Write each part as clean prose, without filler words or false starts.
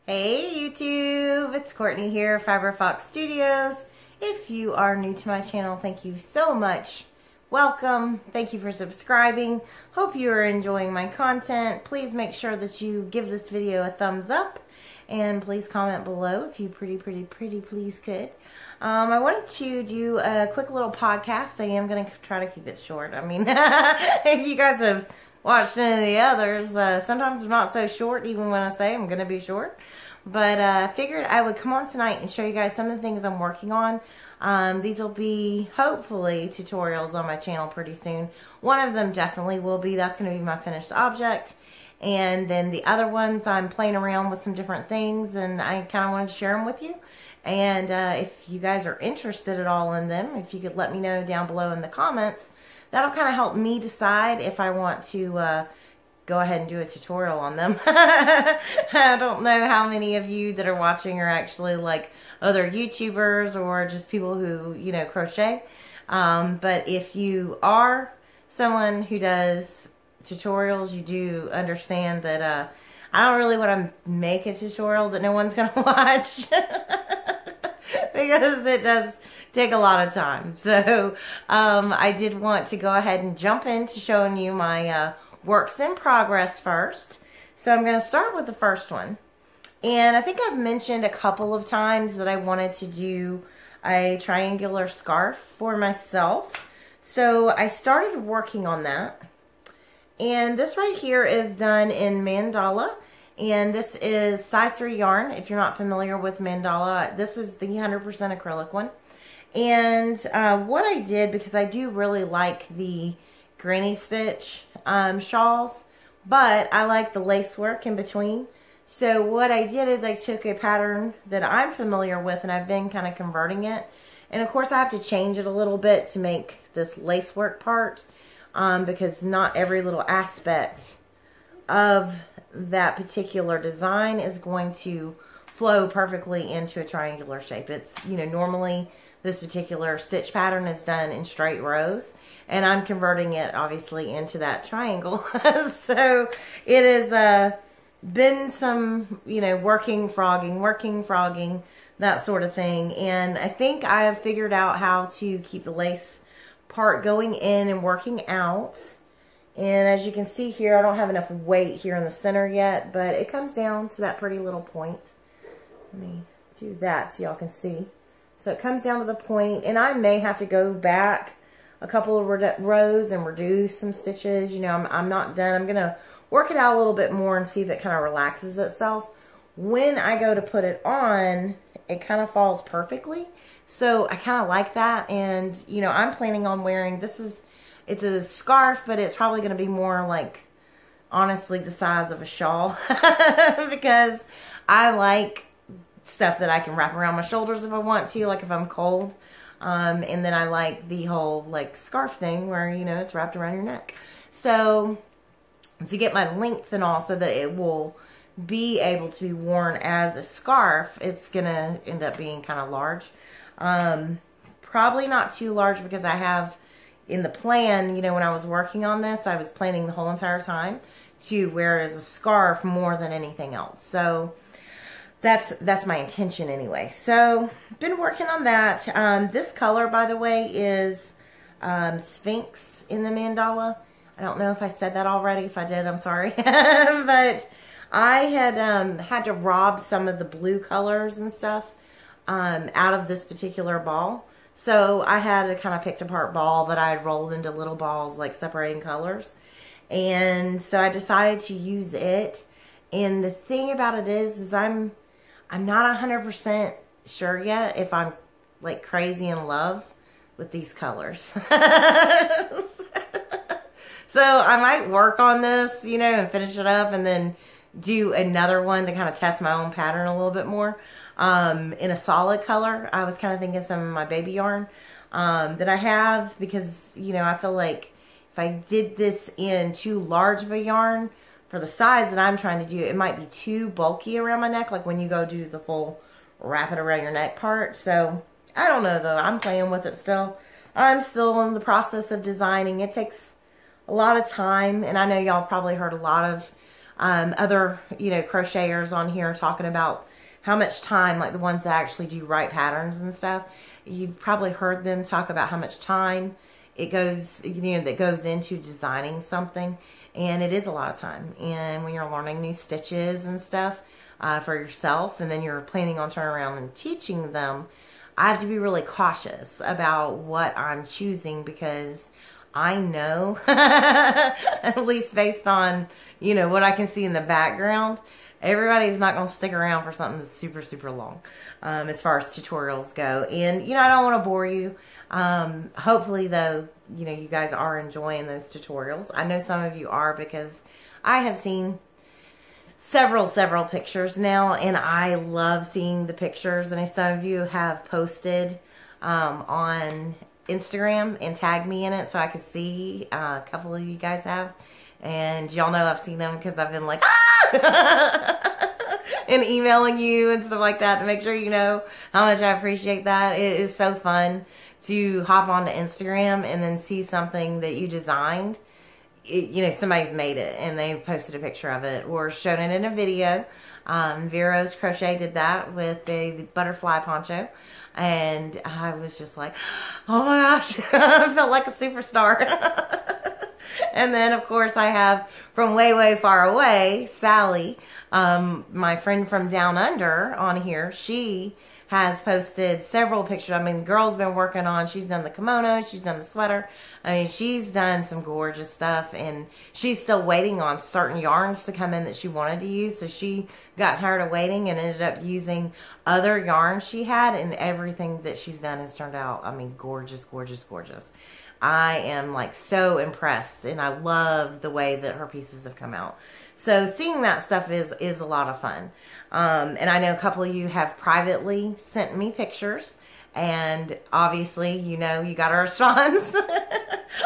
Hey YouTube, it's Courtney here, Fiber Fox Studios. If you are new to my channel, thank you so much. Welcome. Thank you for subscribing. Hope you are enjoying my content. Please make sure that you give this video a thumbs up and please comment below if you pretty please could. I wanted to do a quick little podcast. I am going to try to keep it short. I mean, if you guys have watched any of the others, sometimes I'm not so short even when I say I'm going to be short. But I figured I would come on tonight and show you guys some of the things I'm working on. These will be, hopefully, tutorials on my channel pretty soon. One of them definitely will be. That's going to be my finished object. And then the other ones, I'm playing around with some different things, and I kind of wanted to share them with you. And if you guys are interested at all in them, if you could let me know down below in the comments, that'll kind of help me decide if I want to go ahead and do a tutorial on them. I don't know how many of you that are watching are actually like other YouTubers or just people who, you know, crochet. But if you are someone who does tutorials, you do understand that I don't really want to make a tutorial that no one's going to watch. Because it does take a lot of time. So I did want to go ahead and jump into showing you my works in progress first. So I'm going to start with the first one. And I think I've mentioned a couple of times that I wanted to do a triangular scarf for myself. So I started working on that. And this right here is done in mandala. And this is size 3 yarn. If you're not familiar with mandala, this is the 100% acrylic one. And what I did, because I do really like the granny stitch shawls, but I like the lace work in between. So what I did is I took a pattern that I'm familiar with and I've been kind of converting it. And of course I have to change it a little bit to make this lace work part because not every little aspect of that particular design is going to flow perfectly into a triangular shape. It's, you know, normally this particular stitch pattern is done in straight rows, and I'm converting it obviously into that triangle. So it has been some, you know, working frogging, that sort of thing. And I think I have figured out how to keep the lace part going in and working out. And as you can see here, I don't have enough weight here in the center yet, but it comes down to that pretty little point. Let me do that so y'all can see. So it comes down to the point, and I may have to go back a couple of rows and reduce some stitches. You know, I'm not done. I'm going to work it out a little bit more and see if it kind of relaxes itself. When I go to put it on, it kind of falls perfectly. So I kind of like that. And, you know, I'm planning on wearing, it's a scarf, but it's probably going to be more like, honestly, the size of a shawl. Because I like stuff that I can wrap around my shoulders if I want to, like if I'm cold. And then I like the whole like scarf thing where, you know, it's wrapped around your neck. So to get my length and all so that it will be able to be worn as a scarf, it's going to end up being kind of large. Probably not too large because I have in the plan, you know, when I was working on this, I was planning the whole entire time to wear it as a scarf more than anything else. So that's my intention anyway. So been working on that. This color, by the way, is Sphinx in the mandala. I don't know if I said that already. If I did, I'm sorry. But I had had to rob some of the blue colors and stuff out of this particular ball. So I had a kind of picked apart ball that I had rolled into little balls, like separating colors. And so I decided to use it. And the thing about it is I'm not 100% sure yet if I'm like crazy in love with these colors. So I might work on this, you know, and finish it up and then do another one to kind of test my own pattern a little bit more. In a solid color, I was kind of thinking some of my baby yarn that I have because, you know, I feel like if I did this in too large of a yarn for the size that I'm trying to do, it might be too bulky around my neck, like when you go do the full wrap it around your neck part. So I don't know though. I'm playing with it still. I'm still in the process of designing. It takes a lot of time, and I know y'all probably heard a lot of other, you know, crocheters on here talking about how much time, like the ones that actually do write patterns and stuff. You've probably heard them talk about how much time it goes, you know, that goes into designing something. And it is a lot of time. And when you're learning new stitches and stuff for yourself, and then you're planning on turning around and teaching them, I have to be really cautious about what I'm choosing, because I know, at least based on, you know, what I can see in the background, everybody's not going to stick around for something that's super, super long, as far as tutorials go. And, you know, I don't want to bore you. Hopefully, though, you know, you guys are enjoying those tutorials. I know some of you are, because I have seen several pictures now, and I love seeing the pictures. And some of you have posted on Instagram and tagged me in it, so I could see. A couple of you guys have, and y'all know I've seen them because I've been like, ah! and emailing you and stuff like that to make sure you know how much I appreciate that. It is so fun to hop onto Instagram and then see something that you designed. You know, somebody's made it and they've posted a picture of it or shown it in a video. Vero's Crochet did that with the butterfly poncho. And I was just like, oh my gosh, I felt like a superstar. And then, of course, I have from way far away, Sally, my friend from down under on here. She has posted several pictures. I mean, the girl's been working on, she's done the kimono, she's done the sweater. I mean, she's done some gorgeous stuff, and she's still waiting on certain yarns to come in that she wanted to use. So she got tired of waiting and ended up using other yarns she had, and everything that she's done has turned out, I mean, gorgeous, gorgeous, gorgeous. I am like so impressed, and I love the way that her pieces have come out. So seeing that stuff is a lot of fun. And I know a couple of you have privately sent me pictures, and obviously, you know, you got a response.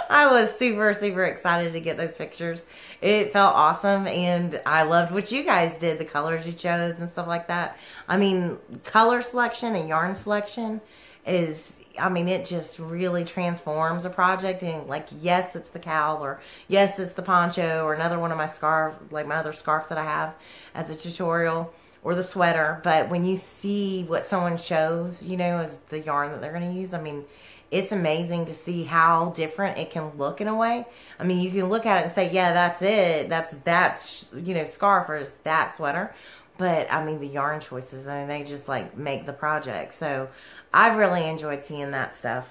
I was super excited to get those pictures. It felt awesome, and I loved what you guys did, the colors you chose and stuff like that. I mean, color selection and yarn selection is, I mean, it just really transforms a project. And like, yes, it's the cowl, or yes, it's the poncho, or another one of my scarf, like my other scarf that I have as a tutorial, or the sweater. But when you see what someone shows, you know, as the yarn that they're going to use, I mean, it's amazing to see how different it can look in a way. I mean, you can look at it and say, yeah, that's it. That's, you know, scarf, or is that sweater. But I mean, the yarn choices, I mean, they just like make the project. So I've really enjoyed seeing that stuff.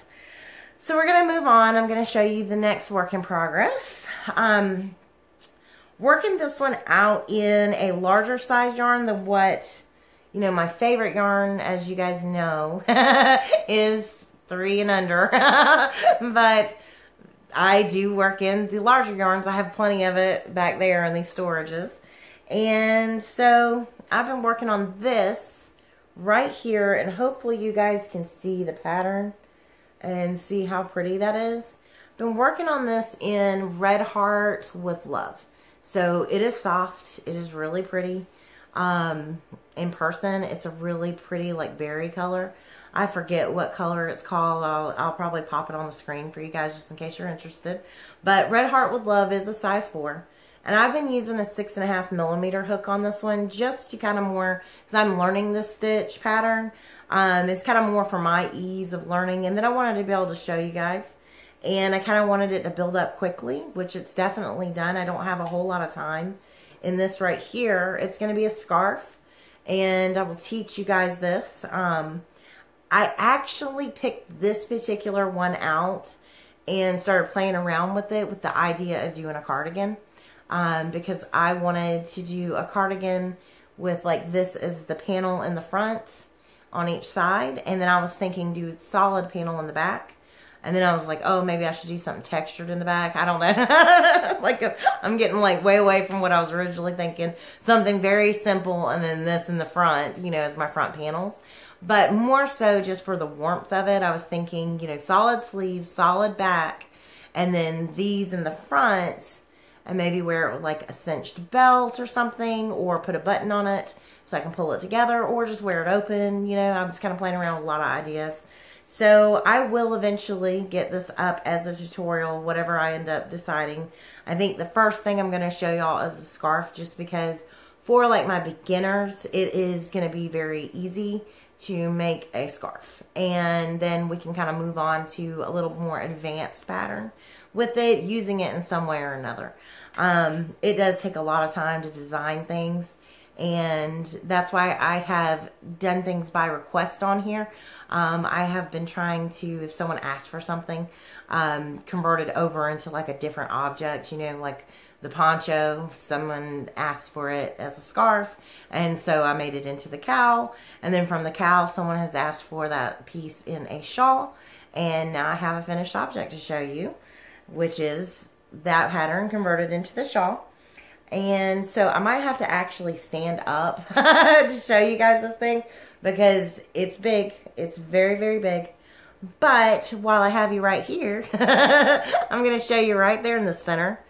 So we're going to move on. I'm going to show you the next work in progress. Working this one out in a larger size yarn than what, you know, my favorite yarn, as you guys know, is 3 and under. But I do work in the larger yarns. I have plenty of it back there in these storages. And so I've been working on this right here, and hopefully you guys can see the pattern and see how pretty that is. Been working on this in Red Heart with Love. So it is soft. It is really pretty. In person, it's a really pretty like berry color. I forget what color it's called. I'll probably pop it on the screen for you guys just in case you're interested. But Red Heart with Love is a size 4. And I've been using a 6.5 millimeter hook on this one just to kind of more, because I'm learning this stitch pattern. It's kind of more for my ease of learning. And then I wanted to be able to show you guys. And I kind of wanted it to build up quickly, which it's definitely done. I don't have a whole lot of time in this right here. It's going to be a scarf, and I will teach you guys this. I actually picked this particular one out and started playing around with it with the idea of doing a cardigan, because I wanted to do a cardigan with like this as the panel in the front on each side, and then I was thinking do solid panel in the back. And then I was like, oh, maybe I should do something textured in the back. I don't know. Like, I'm getting like way away from what I was originally thinking. Something very simple, and then this in the front, you know, as my front panels. But more so just for the warmth of it, I was thinking, you know, solid sleeves, solid back, and then these in the front, and maybe wear it with like a cinched belt or something, or put a button on it so I can pull it together, or just wear it open. You know, I was kind of playing around with a lot of ideas. So I will eventually get this up as a tutorial, whatever I end up deciding. I think the first thing I'm going to show y'all is the scarf, just because for like my beginners, it is going to be very easy to make a scarf. And then we can kind of move on to a little more advanced pattern with it, using it in some way or another. It does take a lot of time to design things, and that's why I have done things by request on here. I have been trying to, if someone asks for something, convert it over into like a different object, you know, like the poncho, someone asked for it as a scarf, and so I made it into the cowl, and then from the cowl, someone has asked for that piece in a shawl, and now I have a finished object to show you, which is that pattern converted into the shawl. And so I might have to actually stand up to show you guys this thing, because it's big. It's very, very big. But while I have you right here, I'm going to show you right there in the center.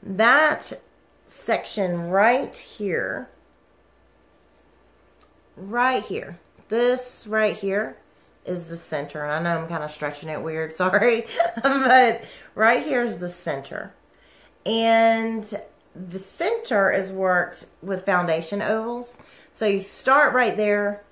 That section right here, this right here is the center. And I know I'm kind of stretching it weird, sorry. But right here is the center. And the center is worked with foundation ovals. So you start right there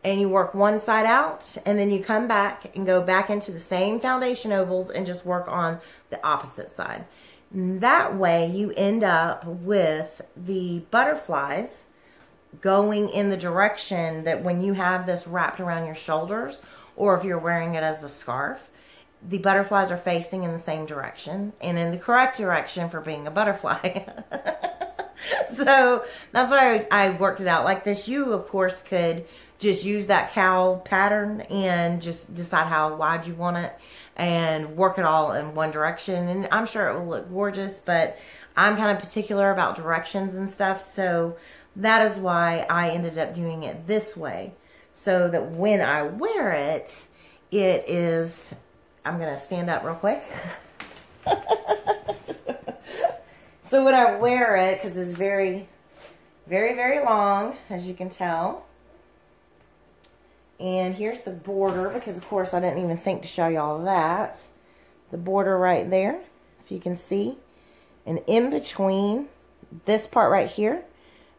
and you work one side out, and then you come back and go back into the same foundation ovals and just work on the opposite side. That way you end up with the butterflies going in the direction that when you have this wrapped around your shoulders, or if you're wearing it as a scarf, the butterflies are facing in the same direction and in the correct direction for being a butterfly. So that's why I worked it out like this. You, of course, could just use that cowl pattern and just decide how wide you want it and work it all in one direction. And I'm sure it will look gorgeous, but I'm kind of particular about directions and stuff. So that is why I ended up doing it this way. So that when I wear it, it is... I'm going to stand up real quick. So when I wear it, because it's very, very, very long, as you can tell. And here's the border, because of course I didn't even think to show y'all that. The border right there, if you can see. And in between this part right here,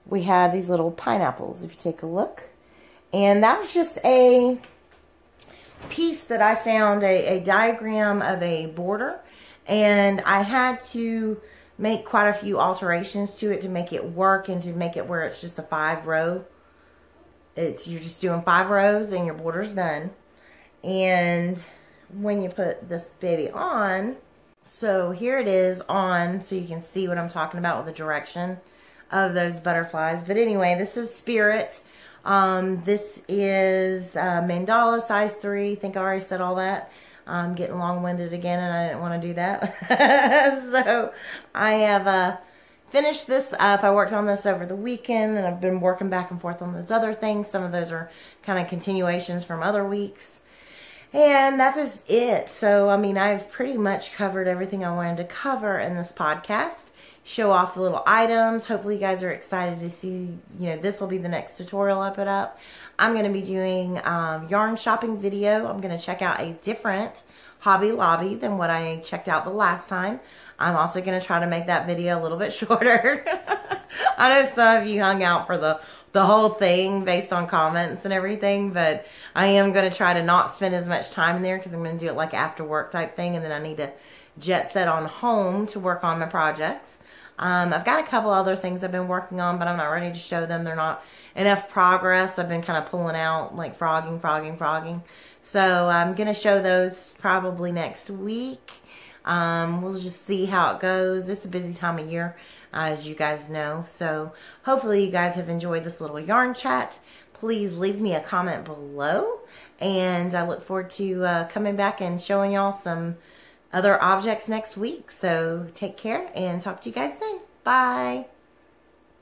we have these little pineapples, if you take a look. And that was just a piece that I found, a diagram of a border, and I had to make quite a few alterations to it to make it work and to make it where it's just a 5-row. You're just doing 5 rows and your border's done. And when you put this baby on, so here it is on, so you can see what I'm talking about with the direction of those butterflies. But anyway, this is Spirit. This is mandala size 3. I think I already said all that. I'm getting long-winded again, and I didn't want to do that. So I have finished this up. I worked on this over the weekend, and I've been working back and forth on those other things. Some of those are kind of continuations from other weeks. And that is it. So, I mean, I've pretty much covered everything I wanted to cover in this podcast. Show off the little items. Hopefully you guys are excited to see, you know, this will be the next tutorial I put up. I'm going to be doing yarn shopping video. I'm going to check out a different Hobby Lobby than what I checked out the last time. I'm also going to try to make that video a little bit shorter. I know some of you hung out for the whole thing based on comments and everything, but I am going to try to not spend as much time in there because I'm going to do it like after work type thing, and then I need to jet set on home to work on my projects. I've got a couple other things I've been working on, but I'm not ready to show them. They're not enough progress. I've been kind of pulling out, like frogging. So I'm going to show those probably next week. We'll just see how it goes. It's a busy time of year, as you guys know. So hopefully you guys have enjoyed this little yarn chat. Please leave me a comment below. And I look forward to coming back and showing y'all some other objects next week. So take care and talk to you guys then. Bye.